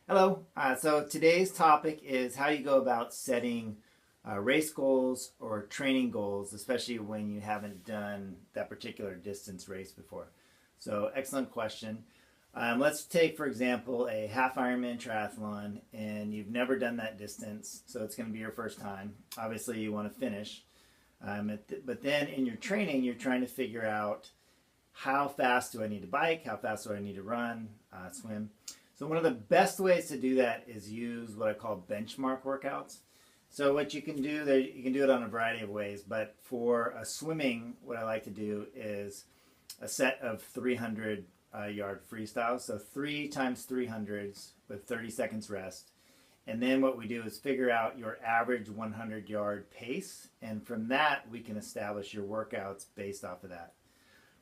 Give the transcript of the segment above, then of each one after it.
Hello. So today's topic is how you go about setting race goals or training goals, especially when you haven't done that particular distance race before. So, excellent question. Let's take, for example, a half Ironman triathlon, and you've never done that distance, so it's going to be your first time. Obviously, you want to finish, but then in your training, you're trying to figure out how fast do I need to bike, how fast do I need to run, swim. So one of the best ways to do that is use what I call benchmark workouts. So what you can do there, you can do it on a variety of ways, but for swimming, what I like to do is a set of 300 yard freestyles. So 3 times 300s with 30 seconds rest. And then what we do is figure out your average 100-yard pace. And from that, we can establish your workouts based off of that.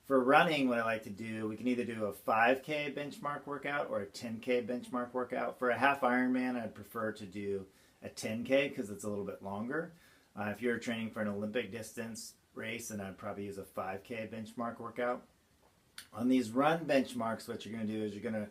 For running, what I like to do, we can either do a 5K benchmark workout or a 10K benchmark workout. For a half Ironman, I'd prefer to do a 10K because it's a little bit longer. If you're training for an Olympic distance race, then I'd probably use a 5K benchmark workout. On these run benchmarks, what you're going to do is you're going to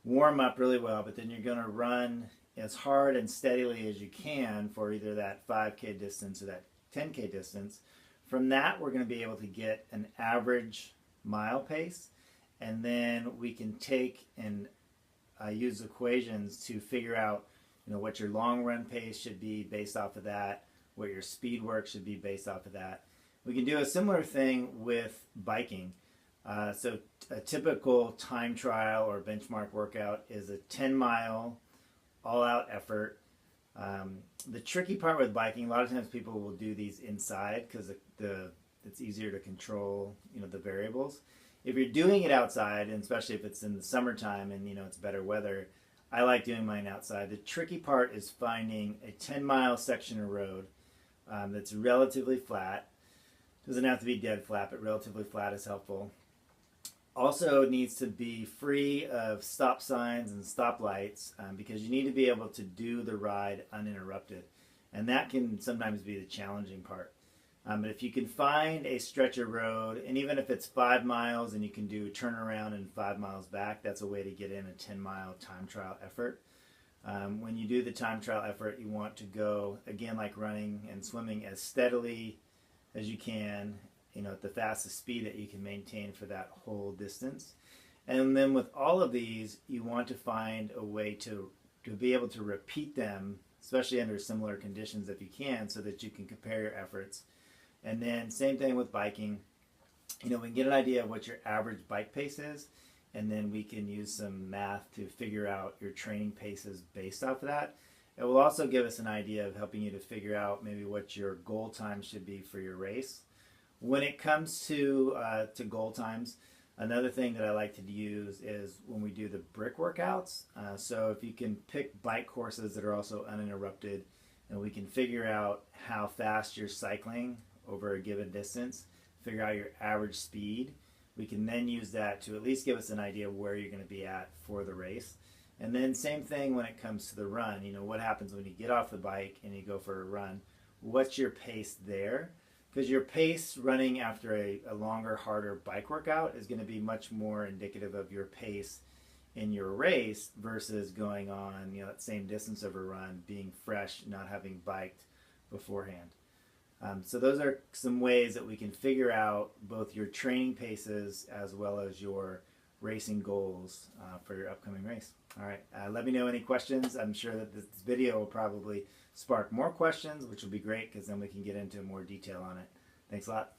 warm up really well, but then you're going to run as hard and steadily as you can for either that 5K distance or that 10K distance. From that, we're going to be able to get an average mile pace, and then we can take and use equations to figure out, what your long run pace should be based off of that, what your speed work should be based off of that. We can do a similar thing with biking. So a typical time trial or benchmark workout is a 10-mile all-out effort. The tricky part with biking, a lot of times people will do these inside because it's easier to control, the variables. If you're doing it outside, and especially if it's in the summertime and it's better weather, I like doing mine outside. The tricky part is finding a 10-mile section of road that's relatively flat. Doesn't have to be dead flat, but relatively flat is helpful. Also, it needs to be free of stop signs and stop lights because you need to be able to do the ride uninterrupted. And that can sometimes be the challenging part. But if you can find a stretch of road, and even if it's 5 miles and you can do a turnaround and 5 miles back, that's a way to get in a 10-mile time trial effort. When you do the time trial effort, you want to go, again, like running and swimming, as steadily as you can, at the fastest speed that you can maintain for that whole distance. And then with all of these, you want to find a way to be able to repeat them, especially under similar conditions if you can, so that you can compare your efforts. And then same thing with biking. We can get an idea of what your average bike pace is, and then we can use some math to figure out your training paces based off of that. It will also give us an idea of helping you to figure out maybe what your goal time should be for your race. When it comes to goal times, another thing that I like to use is when we do the brick workouts. So if you can pick bike courses that are also uninterrupted, and we can figure out how fast you're cycling over a given distance, figure out your average speed, we can then use that to at least give us an idea of where you're going to be at for the race. And then same thing when it comes to the run. What happens when you get off the bike and you go for a run? What's your pace there? Because your pace running after a longer, harder bike workout is going to be much more indicative of your pace in your race versus going on that same distance of a run, being fresh, not having biked beforehand. So those are some ways that we can figure out both your training paces as well as your racing goals for your upcoming race. All right, let me know any questions. I'm sure that this video will probably spark more questions, which will be great because then we can get into more detail on it. Thanks a lot.